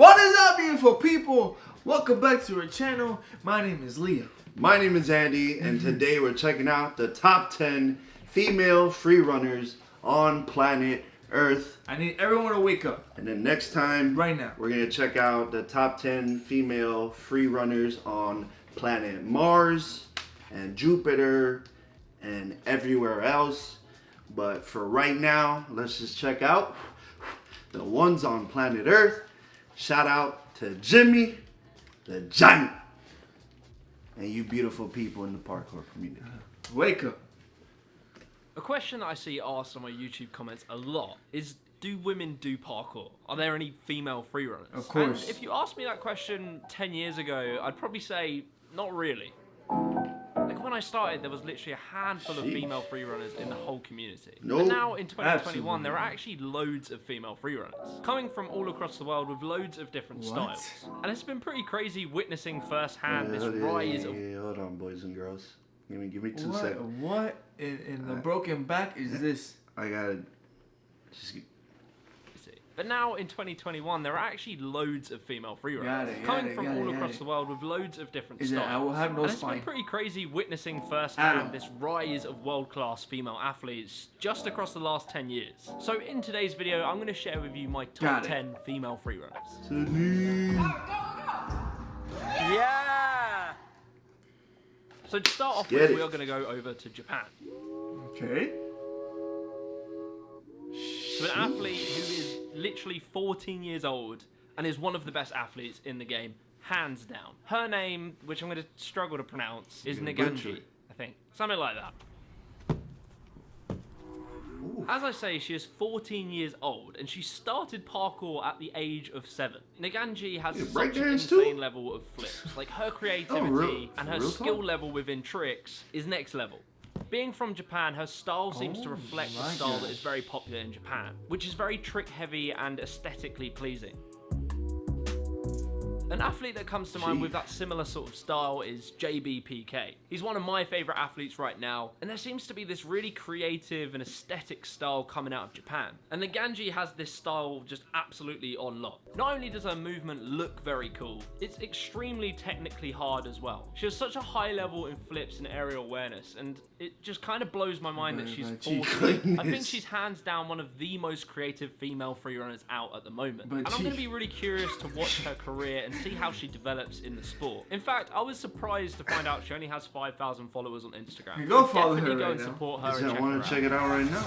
What is up, beautiful people? Welcome back to our channel. My name is Leah. My name is Andy, and today we're checking out the top 10 female freerunners on planet Earth. I need everyone to wake up. And then next time, right now, we're going to check out the top 10 female freerunners on planet Mars and Jupiter and everywhere else. But for right now, let's just check out the ones on planet Earth. Shout out to Jimmy, the Giant, and you beautiful people in the parkour community. Wake up. A question that I see asked on my YouTube comments a lot is, do women do parkour? Are there any female freerunners? Of course. And if you asked me that question 10 years ago, I'd probably say, not really. Like when I started, there was literally a handful of female freerunners in the whole community. But now in 2021, there are actually loads of female freerunners, coming from all across the world with loads of different styles. And it's been pretty crazy witnessing firsthand this rise of... Hold on, boys and girls. Give me 2 seconds. What in the broken back is this? I gotta just... But now in 2021, there are actually loads of female freerunners, coming from all across the world with loads of different styles. I will have no and spine. It's been pretty crazy witnessing firsthand this rise of world-class female athletes just across the last 10 years. So in today's video, I'm going to share with you my top 10 female freerunners. Yeah! So to start off with, we are going to go over to Japan. Okay. So an athlete who is literally 14 years old and is one of the best athletes in the game, hands down. Her name, which I'm going to struggle to pronounce, is Naganji, I think. Something like that. Ooh. As I say, she is 14 years old and she started parkour at the age of 7. Naganji has such an insane level of flips. Like her creativity and her skill level within tricks is next level. Being from Japan, her style seems to reflect the style that is very popular in Japan, which is very trick heavy and aesthetically pleasing. An athlete that comes to mind with that similar sort of style is JBPK. He's one of my favourite athletes right now, and there seems to be this really creative and aesthetic style coming out of Japan. And Naganji has this style just absolutely on lock. Not only does her movement look very cool, it's extremely technically hard as well. She has such a high level in flips and aerial awareness, and it just kind of blows my mind that she's 14. I think she's hands down one of the most creative female freerunners out at the moment. And I'm going to be really curious to watch her career and see how she develops in the sport. In fact, I was surprised to find out she only has 5,000 followers on Instagram. Go follow her go and support her. I want to check it out right now.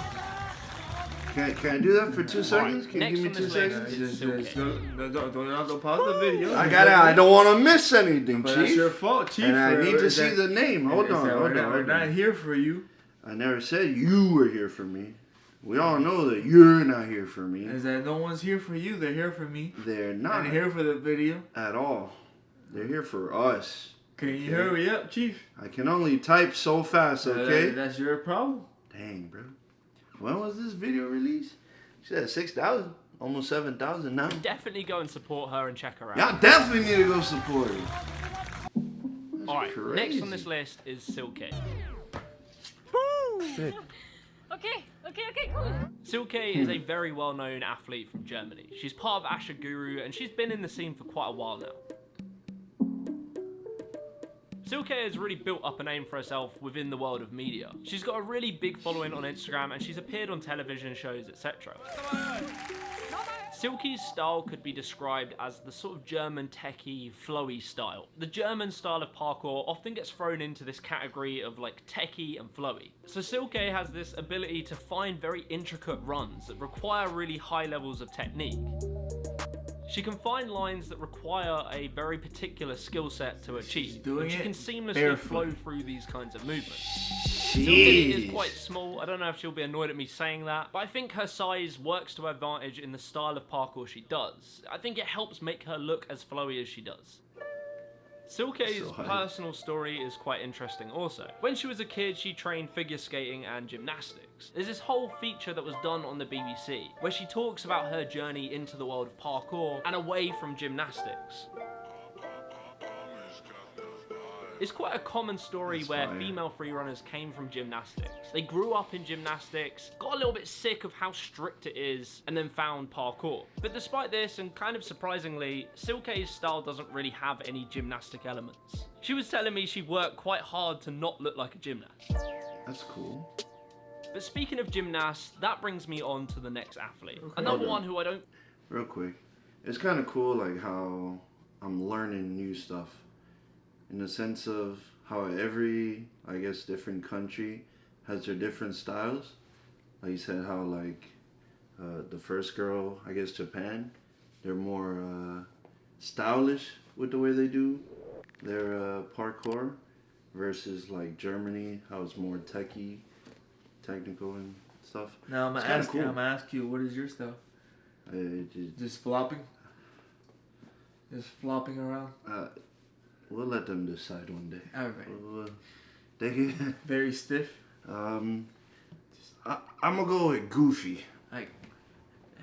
Can I do that for 2 seconds? Can you give me 2 seconds? Don't pause the video. I don't want to miss anything, but Chief. That's your fault, Chief. And I need to see the name. Hold on. We're not here for you. I never said you were here for me. We all know that you're not here for me. Is that no one's here for you? They're here for me. They're not. They're here for the video. At all. They're here for us. Can you hurry up, Chief? I can only type so fast, okay? That's your problem. Dang, bro. When was this video released? She said 6,000. Almost 7,000 now. Definitely go and support her and check her out. Y'all definitely need to go support her. Alright, next on this list is Silke. Shit. Okay, cool. Silke is a very well-known athlete from Germany. She's part of Asher Guru and she's been in the scene for quite a while now. Silke has really built up a name for herself within the world of media. She's got a really big following on Instagram and she's appeared on television shows, etc. Silke's style could be described as the sort of German techie, flowy style. The German style of parkour often gets thrown into this category of like techie and flowy. So Silke has this ability to find very intricate runs that require really high levels of technique. She can find lines that require a very particular skill set to achieve, and she can seamlessly flow through these kinds of movements. Silke is quite small. I don't know if she'll be annoyed at me saying that, but I think her size works to her advantage in the style of parkour she does. I think it helps make her look as flowy as she does. Silke's personal story is quite interesting also. When she was a kid, she trained figure skating and gymnastics. There's this whole feature that was done on the BBC, where she talks about her journey into the world of parkour and away from gymnastics. It's quite a common story That's where fire. female freerunners came from gymnastics. They grew up in gymnastics, got a little bit sick of how strict it is, and then found parkour. But despite this, and kind of surprisingly, Silke's style doesn't really have any gymnastic elements. She was telling me she worked quite hard to not look like a gymnast. That's cool. But speaking of gymnasts, that brings me on to the next athlete. Okay. Another Hold on. one who I don't... Real quick. It's kind of cool, like, how I'm learning new stuff. In the sense of how every, I guess, different country has their different styles. Like you said, how, like, the first girl, I guess, Japan, they're more stylish with the way they do their parkour. Versus, like, Germany, how it's more technical and stuff. Now I'm It's gonna kinda ask you, what is your stuff? Just flopping? Just flopping around? We'll let them decide one day. Alright. Very stiff? I'm gonna go with goofy. Like,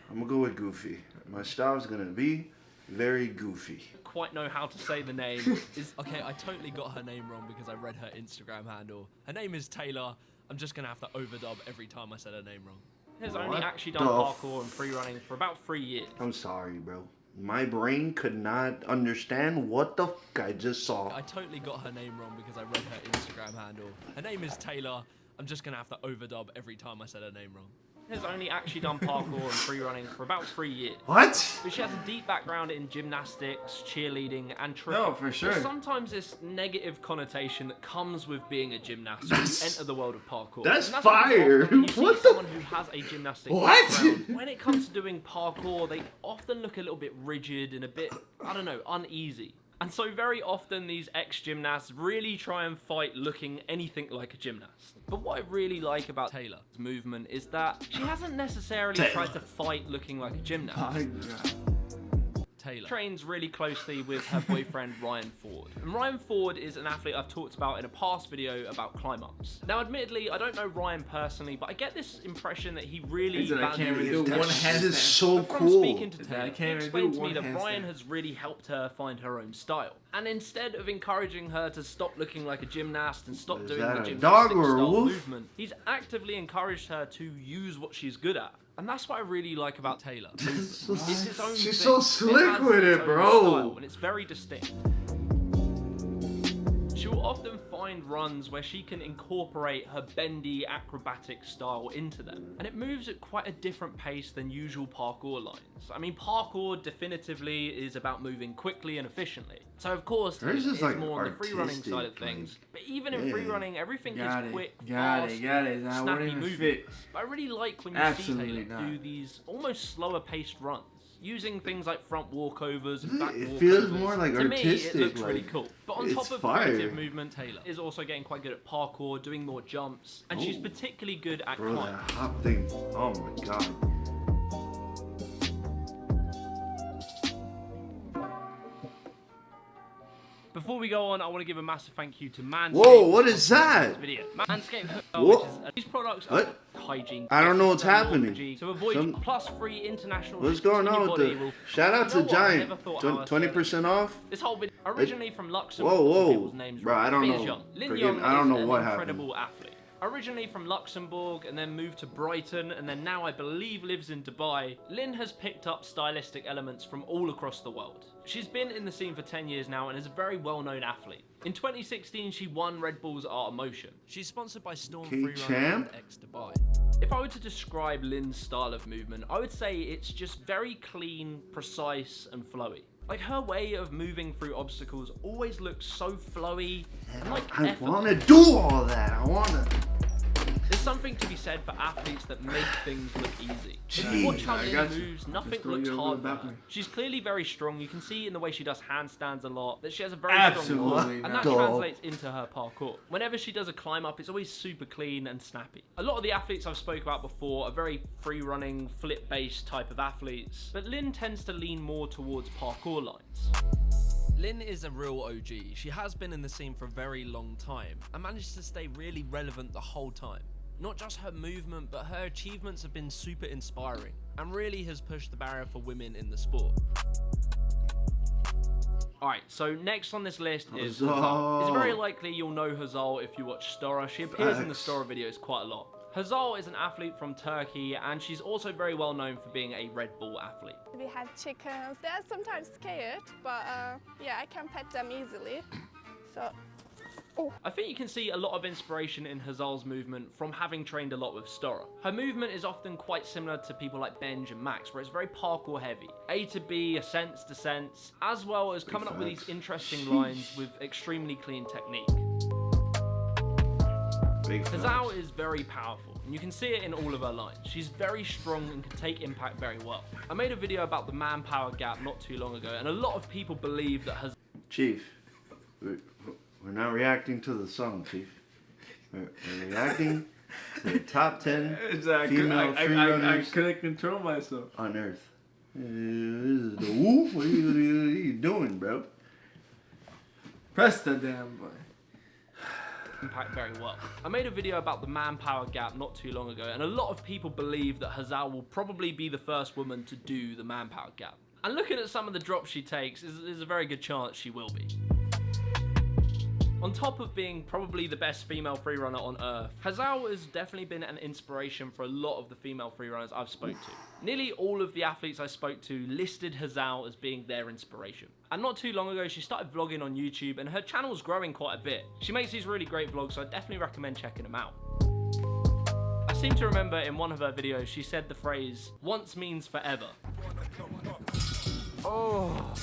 I'm gonna go with goofy. My style's gonna be very goofy. quite know how to say the name is... Okay, I totally got her name wrong because I read her Instagram handle. Her name is Taylor. I'm just gonna have to overdub every time I said her name wrong. Has only What actually done the parkour and free running for about 3 years. I'm sorry, bro. My brain could not understand what the fuck I just saw. I totally got her name wrong because I read her Instagram handle. Her name is Taylor. I'm just gonna have to overdub every time I said her name wrong. Has only actually done parkour and free running for about 3 years. What? But she has a deep background in gymnastics, cheerleading, and tricking. No, for sure. There's sometimes this negative connotation that comes with being a gymnast when you enter the world of parkour. That's And fire. often when you see What the- someone who has a gymnastic What? background, when it comes to doing parkour, they often look a little bit rigid and a bit, I don't know, uneasy. And so very often these ex-gymnasts really try and fight looking anything like a gymnast. But what I really like about Taylor's movement is that she hasn't necessarily Taylor. tried to fight looking like a gymnast. Taylor. Trains really closely with her boyfriend Ryan Ford. And Ryan Ford is an athlete I've talked about in a past video about climb-ups. Now admittedly, I don't know Ryan personally, but I get this impression that he really He said, "I can't values... really do one That's handstand." just so But from cool. speaking to I Taylor, can't he even explained do to me one that Ryan handstand. has really helped her find her own style. And instead of encouraging her to stop looking like a gymnast and stop Is doing that the a gymnastic dog or a style wolf? movement, he's actively encouraged her to use what she's good at. And that's what I really like about Taylor. It's his own She's thing. so slick has with its it, own bro. style, and it's very distinct. She'll often find runs where she can incorporate her bendy acrobatic style into them. And it moves at quite a different pace than usual parkour lines. I mean, parkour definitively is about moving quickly and efficiently. So of course, Hers it's is, like, more on the free running artistic, side of things. like, But even in yeah. free running, everything Got is it. quick, Got fast, it. Got it. That snappy wouldn't even movement. fit. But I really like when you Absolutely see Taylor not. do these almost slower paced runs, using things like front walkovers and back It walkovers. feels more, like, To me, artistic, it looks really like, cool. But on it's top of fire. creative movement, Taylor is also getting quite good at parkour, doing more jumps, and she's Ooh. particularly good at Bro, climbing. that hop thing. Oh my god. Before we go on, I want to give a massive thank you to Manscaped. Whoa, what for is sponsoring that? this video. Manscaped, What? which is, these products are What? hygiene. I don't know what's They're happening. PG to avoid Some- plus free international. What's shipping going to on your with body the... will- Shout out You know to what? I Giant. never thought our 20% off? This whole video originally from Luxembourg. Whoa, whoa. People's names Bro, wrong. I don't Lin know. Young. Lin Forget- Young I don't know is what an happened. incredible athlete. Originally from Luxembourg and then moved to Brighton and then now I believe lives in Dubai, Lin has picked up stylistic elements from all across the world. She's been in the scene for 10 years now and is a very well-known athlete. In 2016, she won Red Bull's Art of Motion. She's sponsored by Storm Okay, Freerunners champ. and X Dubai. If I were to describe Lin's style of movement, I would say it's just very clean, precise, and flowy. Like her way of moving through obstacles always looks so flowy and like I effortless. want to do all that. I want to... There's something to be said for athletes that make things look easy. If Jeez, you watch how I Lin got you. moves, nothing Just throw looks you over hard the for her. balcony. She's clearly very strong. You can see in the way she does handstands a lot that she has a very strong core, Absolutely and that not. translates into her parkour. Whenever she does a climb up, it's always super clean and snappy. A lot of the athletes I've spoke about before are very free running, flip based type of athletes, but Lin tends to lean more towards parkour lines. Lin is a real OG. She has been in the scene for a very long time and managed to stay really relevant the whole time. Not just her movement, but her achievements have been super inspiring and really has pushed the barrier for women in the sport. Alright, so next on this list is Hazal. Hazal. It's very likely you'll know Hazal if you watch Stora. She appears in the Stora videos quite a lot. Hazal is an athlete from Turkey, and she's also very well known for being a Red Bull athlete. We have chickens. They're sometimes scared, but yeah, I can pet them easily. So, I think you can see a lot of inspiration in Hazal's movement from having trained a lot with Stora. Her movement is often quite similar to people like Benj and Max, where it's very parkour heavy. A to B, ascents, descents, as well as coming up with these interesting lines with extremely clean technique. Hazal is very powerful, and you can see it in all of her lines. She's very strong and can take impact very well. I made a video about the manpower gap not too long ago, and a lot of people believe that Hazal... Chief, we're not reacting to the song, Chief. We're reacting to the top 10 female freerunners I couldn't control myself. on Earth. This is the whoop. What are you doing, bro? Press the damn button. impact very well. I made a video about the manpower gap not too long ago, and a lot of people believe that Hazal will probably be the first woman to do the manpower gap. And looking at some of the drops she takes, there's a very good chance she will be. On top of being probably the best female freerunner on Earth, Hazal has definitely been an inspiration for a lot of the female freerunners I've spoke to. Nearly all of the athletes I spoke to listed Hazal as being their inspiration. And not too long ago, she started vlogging on YouTube, and her channel's growing quite a bit. She makes these really great vlogs, so I definitely recommend checking them out. I seem to remember in one of her videos, she said the phrase, "once means forever." Oh.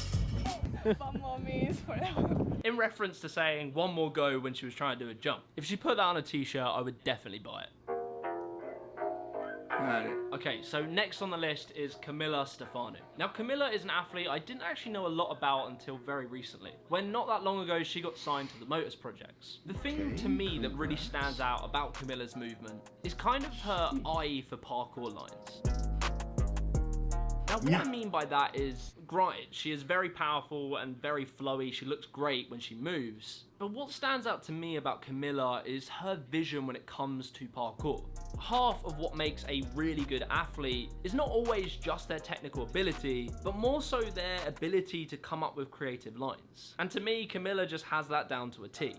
One more means forever. In reference to saying one more go when she was trying to do a jump. If she put that on a t-shirt, I would definitely buy it. Got it. Okay, so next on the list is Camilla Stefano. Now, Camilla is an athlete I didn't actually know a lot about until very recently, when not that long ago she got signed to the Motors projects. The thing to me that really stands out about Camilla's movement is kind of her eye for parkour lines. Now, what I mean by that is, granted, she is very powerful and very flowy, she looks great when she moves, but what stands out to me about Camilla is her vision when it comes to parkour. Half of what makes a really good athlete is not always just their technical ability, but more so their ability to come up with creative lines. And to me, Camilla just has that down to a T.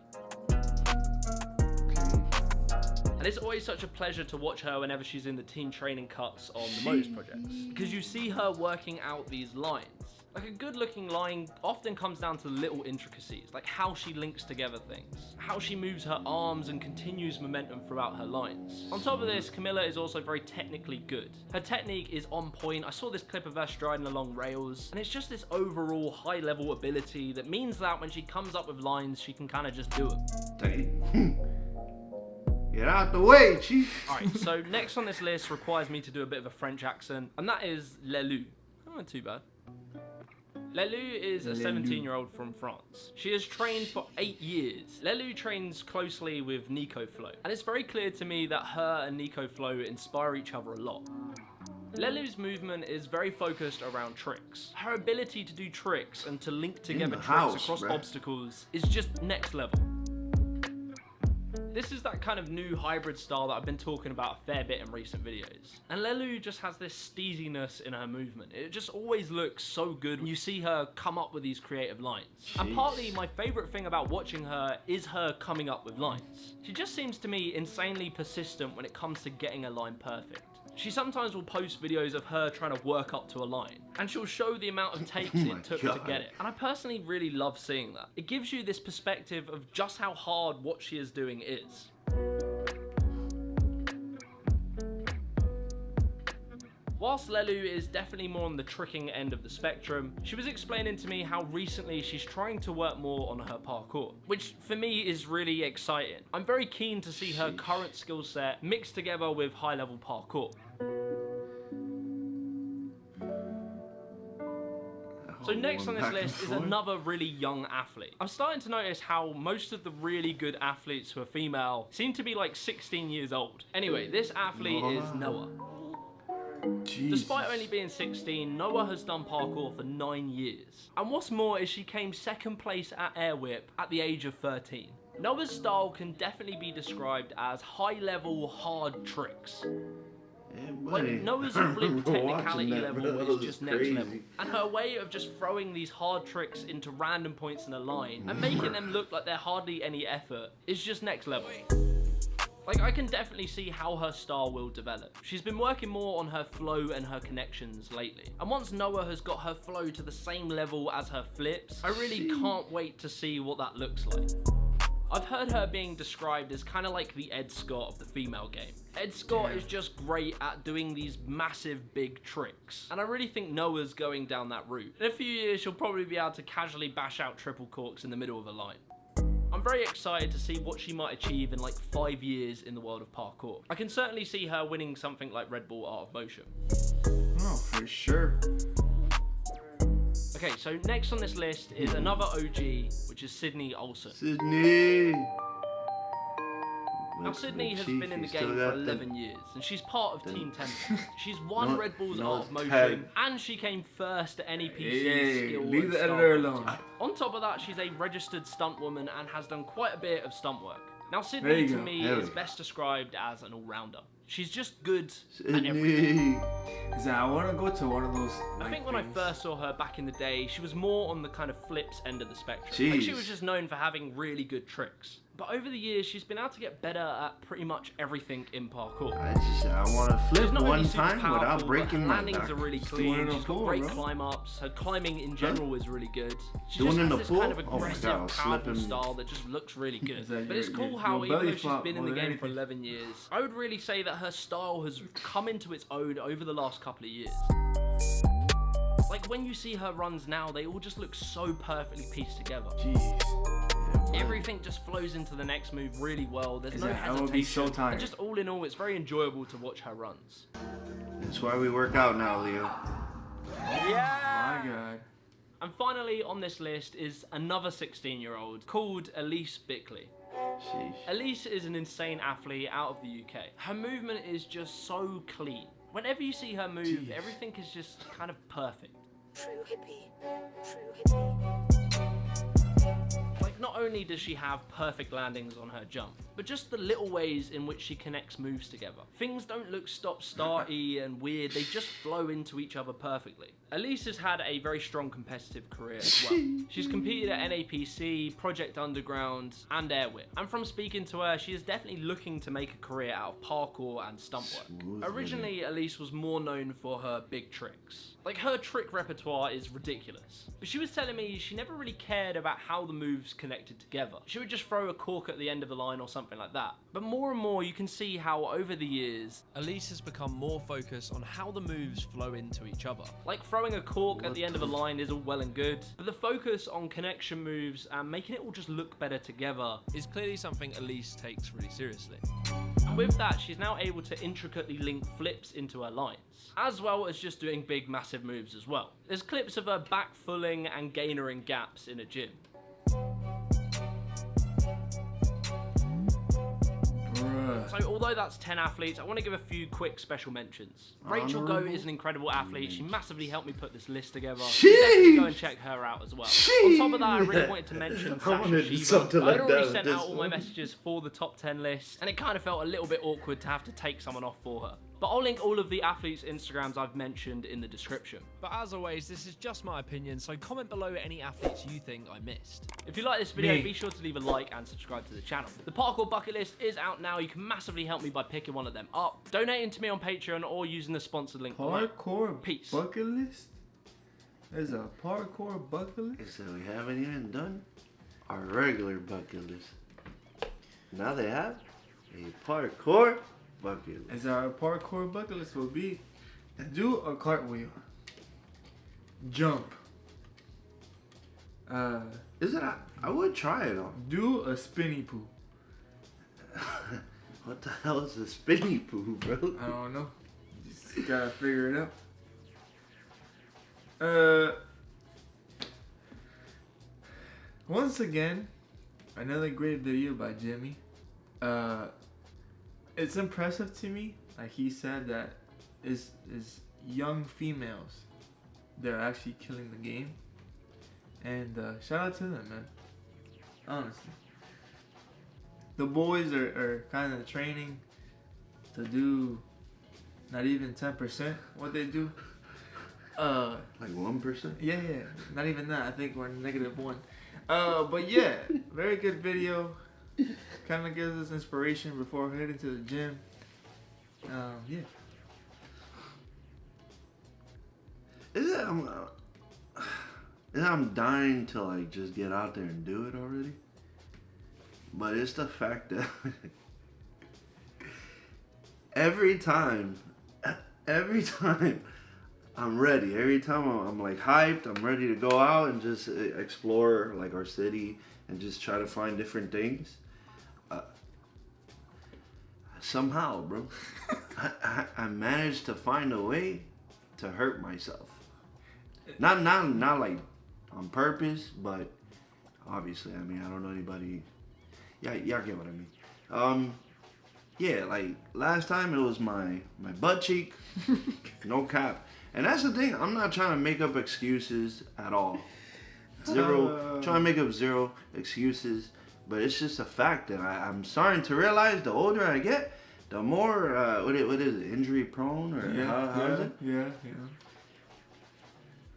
And it's always such a pleasure to watch her whenever she's in the team training cuts on the Motors projects, because you see her working out these lines. Like, a good looking line often comes down to little intricacies, like how she links together things, how she moves her arms and continues momentum throughout her lines. On top of this, Camilla is also very technically good. Her technique is on point. I saw this clip of her striding along rails, and it's just this overall high level ability that means that when she comes up with lines, she can kind of just do it. Get out the way, Chief. Alright, so next on this list requires me to do a bit of a French accent, and that is Lelu. Not too bad. Lelu is a 17-year-old from France. She has trained for 8 years. Lelu trains closely with Nico Flo, and it's very clear to me that her and Nico Flo inspire each other a lot. Lelu's movement is very focused around tricks. Her ability to do tricks and to link together tricks across obstacles is just next level. This is that kind of new hybrid style that I've been talking about a fair bit in recent videos. And Lelu just has this steeziness in her movement. It just always looks so good when you see her come up with these creative lines. And partly my favourite thing about watching her is her coming up with lines. She just seems to me insanely persistent when it comes to getting a line perfect. She sometimes will post videos of her trying to work up to a line, and she'll show the amount of takes it took to get it. And I personally really love seeing that. It gives you this perspective of just how hard what she is doing is. Whilst Lelu is definitely more on the tricking end of the spectrum, she was explaining to me how recently she's trying to work more on her parkour, which for me is really exciting. I'm very keen to see her current skill set mixed together with high-level parkour. So next on this list is another really young athlete. I'm starting to notice how most of the really good athletes who are female seem to be like 16 years old. Anyway, this athlete is Noah. Jesus. Despite only being 16, Noah has done parkour for 9 years. And what's more is she came second place at Air Whip at the age of 13. Noah's style can definitely be described as high-level, hard tricks. buddy. Like, Noah's flip Watching technicality that, level bro, that is was just next crazy. level. And her way of just throwing these hard tricks into random points in a line and making them look like they're hardly any effort is just next level. Like, I can definitely see how her style will develop. She's been working more on her flow and her connections lately. And once Noah has got her flow to the same level as her flips, I really can't wait to see what that looks like. I've heard her being described as kind of like the Ed Scott of the female game. Ed Scott is just great at doing these massive big tricks. And I really think Noah's going down that route. In a few years, she'll probably be able to casually bash out triple corks in the middle of a line. I'm very excited to see what she might achieve in like 5 years in the world of parkour. I can certainly see her winning something like Red Bull Art of Motion. Oh, for sure. Okay, so next on this list is another OG, which is Sydney Olsen. Sydney. Now, Sydney has been in the game for 11 years, and she's part of Team 10. She's won Red Bull's Art of Motion, and she came first at NEPC Skill leave and the Style editor alone. Competition. On top of that, she's a registered stunt woman and has done quite a bit of stunt work. Now, There Sydney, you to go. me, There we is go. best described as an all-rounder. She's just good at everything. Sydney. Is that I want to go to one of those. I think when I first saw her back in the day, she was more on the kind of flips end of the spectrum. Like, she Jeez. was just known for having really good tricks. But over the years, she's been able to get better at pretty much everything in parkour. I want to flip She's not one only super time powerful, without but breaking her my landings back. are really doing clean. it in She's the got pool, great bro. climb ups. Her climbing in general is really good. She Doing just in has the this pool? kind of Oh my aggressive, God, powerful slipping. style that just looks really good. Is that But it's your- cool your how even belly though she's flop been in more the than game for anything. 11 years, I would really say that her style has come into its own over the last couple of years. Like, when you see her runs now, they all just look so perfectly pieced together. Jeez. Everything just flows into the next move really well. There's Is no that- I hesitation. will be so tired. And just all in all, it's very enjoyable to watch her runs. That's why we work out now, Leo. My God. And finally on this list is another 16-year-old called Elise Bickley. Sheesh. Elise is an insane athlete out of the UK. Her movement is just so clean. Whenever you see her move, Jeez. everything is just kind of perfect. True hippie. True hippie. Like, not only does she have perfect landings on her jump, but just the little ways in which she connects moves together. Things don't look stop-starty and weird, they just flow into each other perfectly. Elise has had a very strong competitive career as well. She's competed at NAPC, Project Underground, and Airwhip. And from speaking to her, she is definitely looking to make a career out of parkour and stunt work. Smooth, Originally, Elise was more known for her big tricks. Like, her trick repertoire is ridiculous. But she was telling me she never really cared about how the moves connected together. She would just throw a cork at the end of the line or something like that. But more and more, you can see how over the years, Elise has become more focused on how the moves flow into each other. like throwing a cork at the end of a line is all well and good, but the focus on connection moves and making it all just look better together. Is clearly something Elise takes really seriously. And with that, she's now able to intricately link flips into her lines, as well as just doing big, massive moves as well. There's clips of her back fulling and gainering gaps in a gym. Bruh. So although that's 10 athletes, I want to give a few quick special mentions. Rachel Goat is an incredible athlete. She massively helped me put this list together. Definitely go and check her out as well. On top of that, I really wanted to mention Sasha wanted Shiva. something like I'd already that sent with out this all my one. messages for the top 10 list, and it kind of felt a little bit awkward to have to take someone off for her. But I'll link all of the athletes' Instagrams I've mentioned in the description. But as always, this is just my opinion, so comment below any athletes you think I missed. If you like this video, Me. be sure to leave a like and subscribe to the channel. The Parkour bucket list is out now. You can massively help me by picking one of them up, donating to me on Patreon, or using the sponsored link below. Parkour Peace. bucket list? There's a parkour bucket list? So we haven't even done our regular bucket list. Now they have a parkour bucket list. As our parkour bucket list will be do a cartwheel, jump, Is it? I would try it on. do a spinny poo. What the hell is a spinny poo, bro? I don't know. Just gotta figure it out. Once again, another great video by Jimmy. It's impressive to me, like he said, that is young females that are actually killing the game. And shout out to them, man. Honestly. The boys are kind of training to do not even 10% what they do. Like 1%? Yeah, not even that. I think we're -1. But yeah, very good video. Kind of gives us inspiration before heading to the gym. Yeah. I'm dying to like just get out there and do it already. But it's the fact that every time I'm ready, every time I'm like hyped, I'm ready to go out and just explore like our city and just try to find different things. Somehow, bro, I managed to find a way to hurt myself. Not like on purpose, but obviously, I mean, I don't know anybody. Yeah, y'all get what I mean. Yeah, like last time it was my butt cheek, no cap. And that's the thing, I'm not trying to make up excuses at all. Trying to make up zero excuses. But it's just a fact that I'm starting to realize the older I get, the more, what is it, injury prone? Or how is it? Yeah.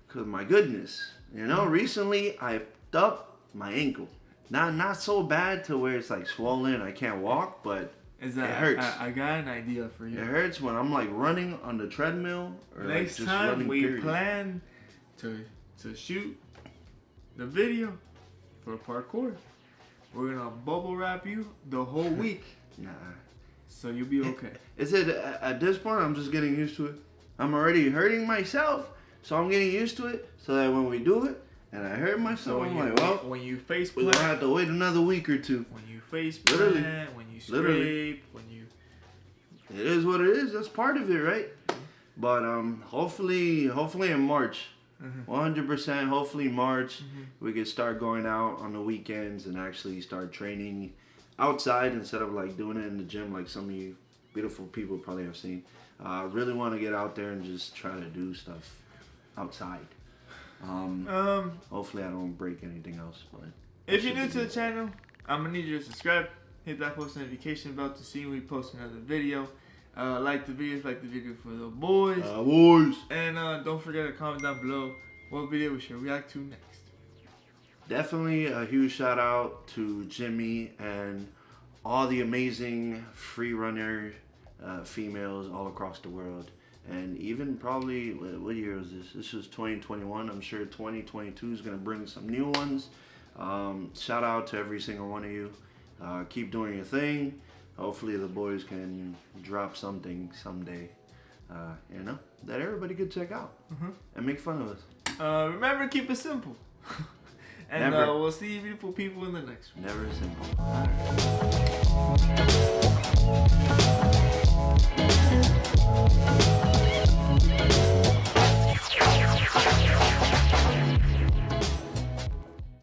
Because my goodness, recently I f***ed up my ankle. Not so bad to where it's like swollen, I can't walk, but it hurts. I got an idea for you. It hurts when I'm like running on the treadmill. Or next like just time running, we period. plan to shoot the video for parkour, we're gonna bubble wrap you the whole week. Nah. So you'll be okay. Is it at this point? I'm just getting used to it. I'm already hurting myself, so I'm getting used to it. So that when we do it, and I hurt myself, I'm like, well, when you face we're plant, gonna have to wait another week or two. when you face plant, when you scrape, when you. It is what it is. That's part of it, right? But hopefully in March, 100%. Hopefully March, we can start going out on the weekends and actually start training outside instead of like doing it in the gym like some of you beautiful people probably have seen. I really want to get out there and just try to do stuff outside. Hopefully I don't break anything else. But If you're new to the channel, I'm gonna need you to subscribe, hit that post notification bell to see when we post another video. Like the video for the boys. Boys. And don't forget to comment down below what video we should react to next. Definitely a huge shout out to Jimmy and all the amazing free runner females all across the world. And even probably, what year was this? This was 2021. I'm sure 2022 is going to bring some new ones. Shout out to every single one of you. Keep doing your thing. Hopefully the boys can drop something someday, that everybody could check out and make fun of us. Remember, keep it simple. And we'll see you beautiful people in the next one. Never simple.